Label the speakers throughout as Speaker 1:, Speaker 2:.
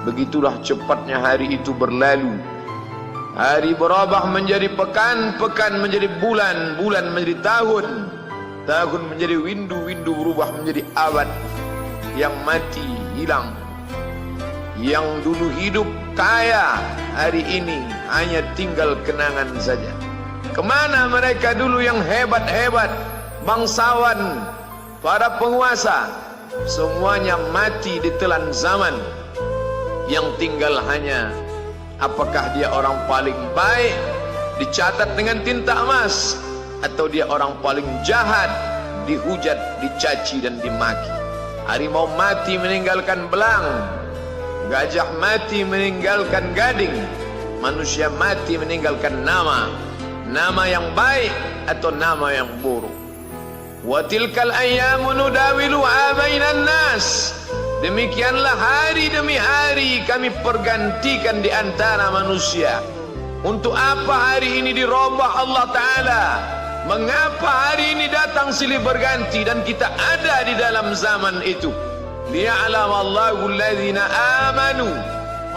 Speaker 1: Begitulah cepatnya hari itu berlalu. Hari berubah menjadi pekan, pekan menjadi bulan, bulan menjadi tahun, tahun menjadi windu, windu berubah menjadi abad. Yang mati hilang, yang dulu hidup kaya, hari ini hanya tinggal kenangan saja. Kemana mereka dulu yang hebat-hebat, bangsawan, para penguasa? Semuanya mati ditelan zaman. Yang tinggal hanya apakah dia orang paling baik, dicatat dengan tinta emas, atau dia orang paling jahat, dihujat, dicaci dan dimaki. Harimau mati meninggalkan belang, gajah mati meninggalkan gading, manusia mati meninggalkan nama, nama yang baik atau nama yang buruk. Wa tilkal ayyamu nudawiluha bainan nas. Demikianlah hari demi hari kami pergantikan di antara manusia. Untuk apa hari ini dirubah Allah Ta'ala? Mengapa hari ini datang silih berganti dan kita ada di dalam zaman itu? Liya'lamallahu alladhina amanu.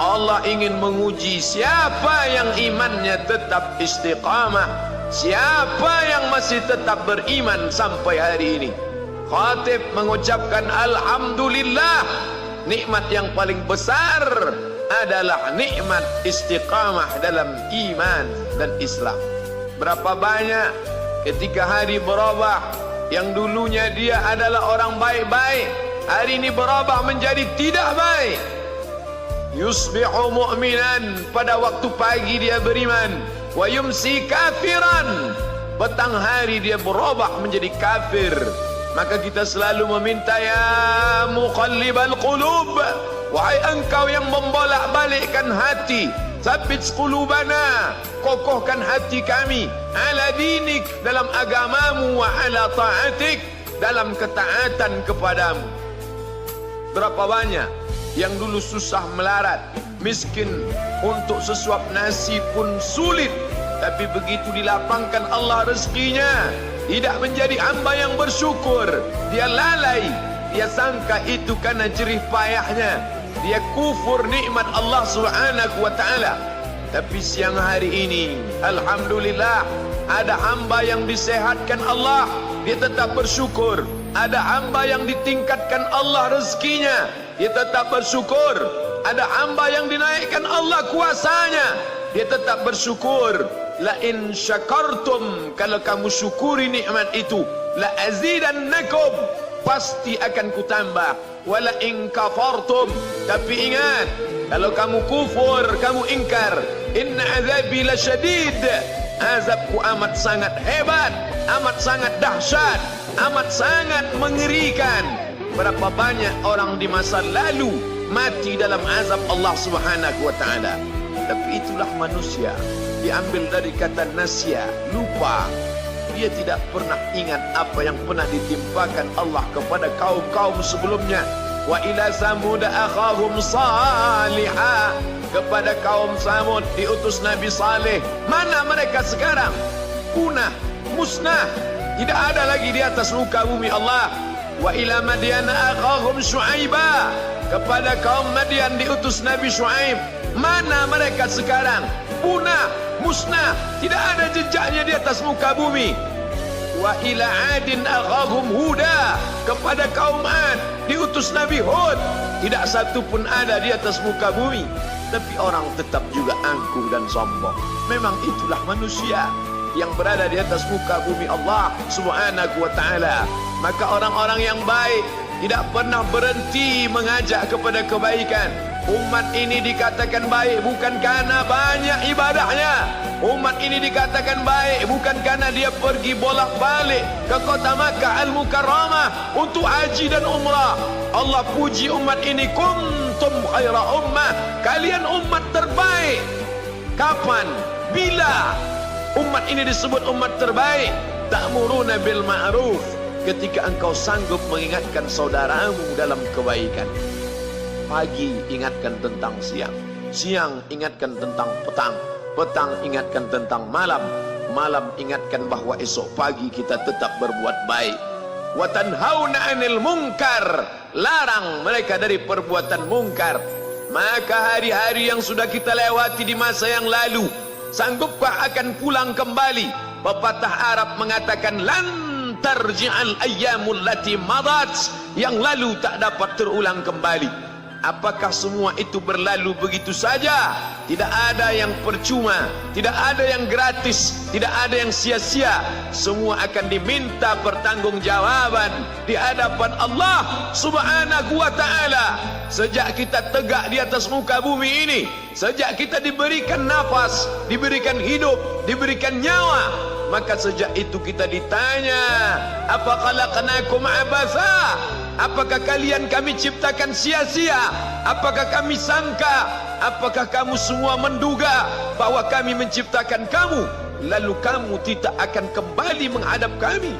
Speaker 1: Allah ingin menguji siapa yang imannya tetap istiqamah, siapa yang masih tetap beriman sampai hari ini. Khatib mengucapkan alhamdulillah, nikmat yang paling besar adalah nikmat istiqamah dalam iman dan Islam. Berapa banyak ketika hari berubah, yang dulunya dia adalah orang baik-baik, hari ini berubah menjadi tidak baik. Yusbihu mu'minan, pada waktu pagi dia beriman, wa yumsi kafiran, petang hari dia berubah menjadi kafir. Maka kita selalu meminta, ya muqallibal qulub, wahai engkau yang membolak-balikkan hati, tsabbit qulubana, kokohkan hati kami, ala dinik, dalam agamamu, wa ala ta'atik, dalam ketaatan kepadamu. Berapa banyak yang dulu susah melarat, miskin, untuk sesuap nasi pun sulit, tapi begitu dilapangkan Allah rezekinya, tidak menjadi hamba yang bersyukur. Dia lalai, dia sangka itu karena jerih payahnya, dia kufur nikmat Allah Subhanahu wa ta'ala. Tapi siang hari ini, alhamdulillah, ada hamba yang disehatkan Allah, dia tetap bersyukur. Ada hamba yang ditingkatkan Allah rezekinya, dia tetap bersyukur. Ada hamba yang dinaikkan Allah kuasanya, dia tetap bersyukur. La in syakartum, kalau kamu syukuri nikmat itu, la azidannakum, pasti akan kutambah. Wala in kafartum, tapi ingat, kalau kamu kufur, kamu ingkar, inna azabi lasyadid, azabku amat sangat hebat, amat sangat dahsyat, amat sangat mengerikan. Berapa banyak orang di masa lalu mati dalam azab Allah Subhanahu wa ta'ala. Tapi itulah manusia, diambil dari kata nasya, lupa. Dia tidak pernah ingat apa yang pernah ditimpakan Allah kepada kaum-kaum sebelumnya. Wa ila samud akhahum salihah, kepada kaum Samud diutus Nabi Saleh. Mana mereka sekarang? Punah, musnah, tidak ada lagi di atas muka bumi Allah. Wa ila Madyan akhahum Syuaiba, kepada kaum Madian diutus Nabi Syuaib. Mana mereka sekarang? Punah, musnah, tidak ada jejaknya di atas muka bumi. Wa ila Adin akhahum Huda, kepada kaum Ad diutus Nabi Hud. Tidak satu pun ada di atas muka bumi. Tapi orang tetap juga angkuh dan sombong. Memang itulah manusia yang berada di atas muka bumi Allah Subhanahu wa ta'ala. Maka orang-orang yang baik tidak pernah berhenti mengajak kepada kebaikan. Umat ini dikatakan baik bukan karena banyak ibadahnya. Umat ini dikatakan baik bukan karena dia pergi bolak-balik ke kota Makkah Al-Mukarramah untuk haji dan umrah. Allah puji umat ini, kuntum khaira ummah, kalian umat terbaik. Kapan? Bila umat ini disebut umat terbaik? Ta'muruna bil ma'ruf, ketika engkau sanggup mengingatkan saudaramu dalam kebaikan. Pagi ingatkan tentang siang, siang ingatkan tentang petang, petang ingatkan tentang malam, malam ingatkan bahwa esok pagi kita tetap berbuat baik. Wa tanhauna 'anil munkar, larang mereka dari perbuatan mungkar. Maka hari-hari yang sudah kita lewati di masa yang lalu, sanggupkah akan pulang kembali? Pepatah Arab mengatakan, lan tarji'al ayyamul lati madat, yang lalu tak dapat terulang kembali. Apakah semua itu berlalu begitu saja? Tidak ada yang percuma, tidak ada yang gratis, tidak ada yang sia-sia. Semua akan diminta pertanggungjawaban di hadapan Allah Subhanahu wa ta'ala. Sejak kita tegak di atas muka bumi ini, sejak kita diberikan nafas, diberikan hidup, diberikan nyawa, maka sejak itu kita ditanya, apa khalaqnakum abatha? Apakah kalian kami ciptakan sia-sia? Apakah kami sangka? Apakah kamu semua menduga bahwa kami menciptakan kamu lalu kamu tidak akan kembali menghadap kami?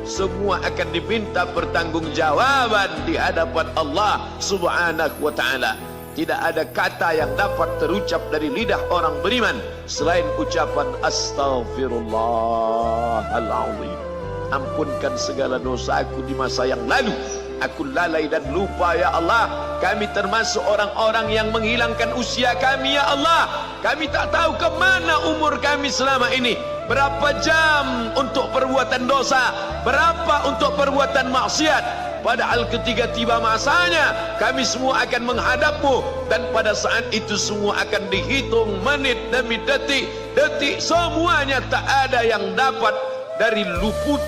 Speaker 1: Semua akan diminta pertanggungjawaban di hadapan Allah Subhanahu wa ta'ala. Tidak ada kata yang dapat terucap dari lidah orang beriman selain ucapan Astaghfirullahaladzim. Ampunkan segala dosaku di masa yang lalu. Aku lalai dan lupa ya Allah. Kami termasuk orang-orang yang menghilangkan usia kami ya Allah. Kami tak tahu ke mana umur kami selama ini. Berapa jam untuk perbuatan dosa, berapa untuk perbuatan maksiat. Padahal ketika tiba masanya, kami semua akan menghadapmu. Dan pada saat itu semua akan dihitung menit demi detik. Detik semuanya tak ada yang dapat dari luput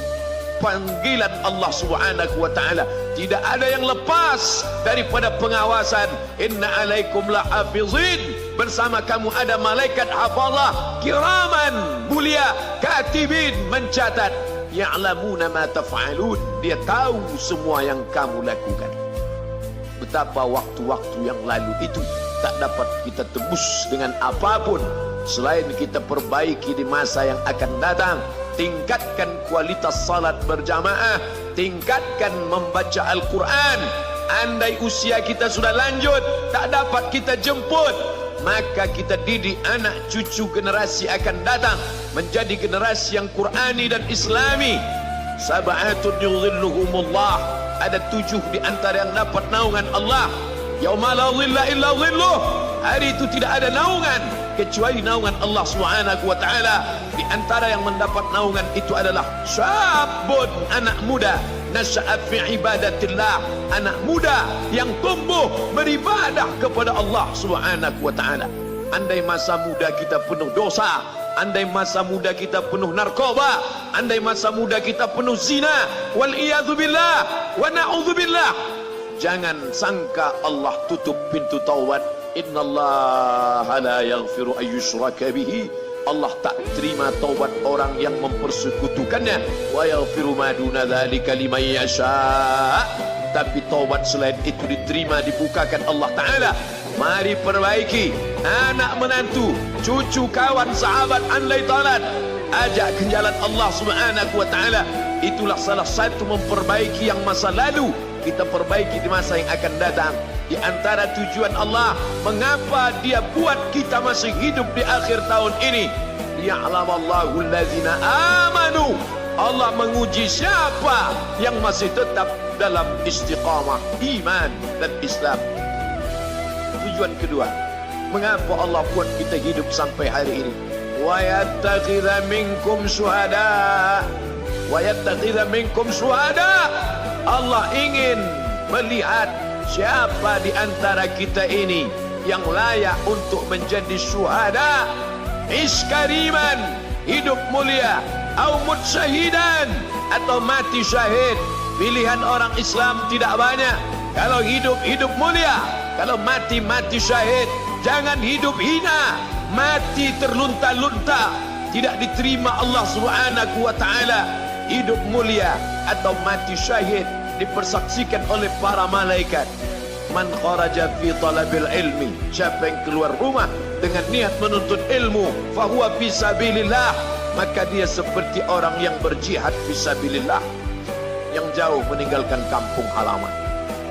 Speaker 1: panggilan Allah Subhanahu wa ta'ala. Tidak ada yang lepas daripada pengawasan. Inna alaikum lahafizin. Bersama kamu ada malaikat hafazah kiraman mulia, katibin mencatat, ya'lamuna ma taf'alun. Dia tahu semua yang kamu lakukan. Betapa waktu-waktu yang lalu itu tak dapat kita tebus dengan apapun selain kita perbaiki di masa yang akan datang. Tingkatkan kualitas salat berjamaah, tingkatkan membaca Al-Quran. Andai usia kita sudah lanjut, tak dapat kita jemput, maka kita didik anak cucu generasi akan datang menjadi generasi yang Qurani dan Islami. Sab'atun yudhilluhumullah, ada 7 di antara yang dapat naungan Allah. Yauma la dhilla illa dhilluh, hari itu tidak ada naungan kecuali naungan Allah Subhanahu wa ta'ala. Di antara yang mendapat naungan itu adalah syabun, anak muda, nasya'at fi ibadatillah, anak muda yang tumbuh beribadah kepada Allah Subhanahu wa ta'ala. Andai masa muda kita penuh dosa, andai masa muda kita penuh narkoba, andai masa muda kita penuh zina, wal iyadzu billah wa na'udzu billah, jangan sangka Allah tutup pintu taubat. Innallaha la yaghfiru ayyushraka bihi. Allah tak terima taubat orang yang mempersekutukannya. Wa yaghfiru ma duna dzalika liman yasha. Tapi taubat selain itu diterima, dibukakan Allah Ta'ala. Mari perbaiki anak menantu, cucu, kawan, sahabat, andai talat, ajak ke jalan Allah Subhanahu wa ta'ala. Itulah salah satu memperbaiki yang masa lalu, kita perbaiki di masa yang akan datang. Di antara tujuan Allah mengapa Dia buat kita masih hidup di akhir tahun ini, liya'lamallahu allazina amanu. Allah menguji siapa yang masih tetap dalam istiqamah iman dan Islam. Tujuan kedua, mengapa Allah buat kita hidup sampai hari ini? Wa yattakhidha minkum syuhada, wa yattakhidha minkum syuhada. Allah ingin melihat siapa di antara kita ini yang layak untuk menjadi syuhada, iskariman, hidup mulia, au mutsyahidan, atau mati syahid. Pilihan orang Islam tidak banyak. Kalau hidup, hidup mulia. Kalau mati, mati syahid. Jangan hidup hina, mati terlunta-lunta, tidak diterima Allah Subhanahu wa ta'ala. Hidup mulia atau mati syahid dipersaksikan oleh para malaikat. Man kharaja fi talabil ilmi, siapa yang keluar rumah dengan niat menuntut ilmu, fahuwa fi sabilillah, maka dia seperti orang yang berjihad fi sabilillah, yang jauh meninggalkan kampung halaman,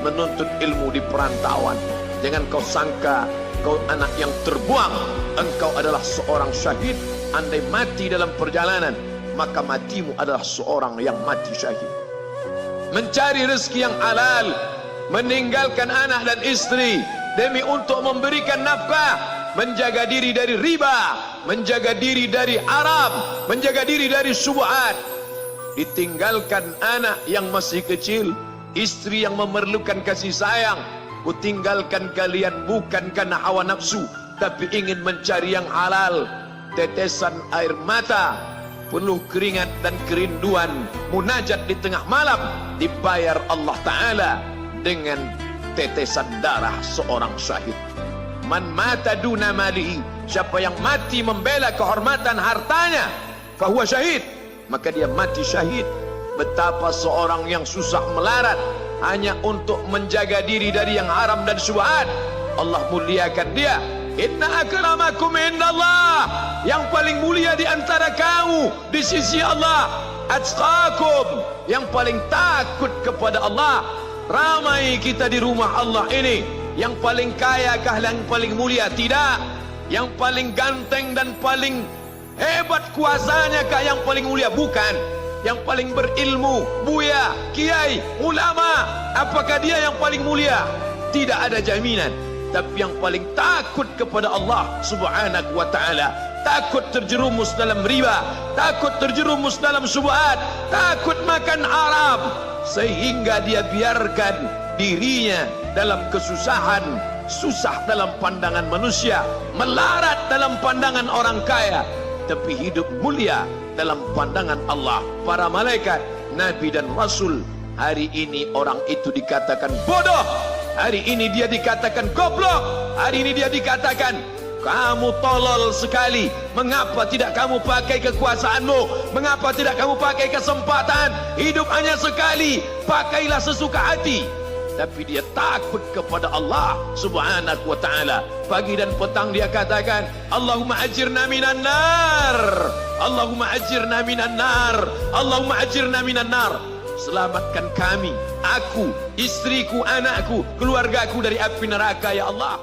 Speaker 1: menuntut ilmu di perantauan. Jangan kau sangka kau anak yang terbuang, engkau adalah seorang syahid. Andai mati dalam perjalanan, maka matimu adalah seorang yang mati syahid. Mencari rezeki yang halal, meninggalkan anak dan istri, demi untuk memberikan nafkah, menjaga diri dari riba, menjaga diri dari haram, menjaga diri dari syubhat. Ditinggalkan anak yang masih kecil, istri yang memerlukan kasih sayang. Kutinggalkan kalian bukan karena hawa nafsu, tapi ingin mencari yang halal. Tetesan air mata, penuh keringat dan kerinduan, munajat di tengah malam, dibayar Allah Ta'ala dengan tetesan darah seorang syahid. Man mata duna malihi, siapa yang mati membela kehormatan hartanya, fahuwa syahid, maka dia mati syahid. Betapa seorang yang susah melarat hanya untuk menjaga diri dari yang haram dan syubhat, Allah muliakan dia. Inna akramakum indallah, yang paling mulia di antara kamu di sisi Allah, atqakum, yang paling takut kepada Allah. Ramai kita di rumah Allah ini, yang paling kaya kah yang paling mulia? Tidak. Yang paling ganteng dan paling hebat kuasanya kah yang paling mulia? Bukan. Yang paling berilmu, buya, kiai, ulama, apakah dia yang paling mulia? Tidak ada jaminan. Tapi yang paling takut kepada Allah Subhanahu wa ta'ala, takut terjerumus dalam riba, takut terjerumus dalam syubhat, takut makan haram, sehingga dia biarkan dirinya dalam kesusahan, susah dalam pandangan manusia, melarat dalam pandangan orang kaya, tapi hidup mulia dalam pandangan Allah, para malaikat, nabi dan rasul. Hari ini orang itu dikatakan bodoh, hari ini dia dikatakan goblok, hari ini dia dikatakan kamu tolol sekali. Mengapa tidak kamu pakai kekuasaanmu? Mengapa tidak kamu pakai kesempatan? Hidup hanya sekali, pakailah sesuka hati. Tapi dia takut kepada Allah Subhanahu wa ta'ala. Pagi dan petang dia katakan, Allahumma ajirna minan nar, Allahumma ajirna minan nar, Allahumma ajirna minan nar. Selamatkan kami, aku, istriku, anakku, keluargaku dari api neraka ya Allah.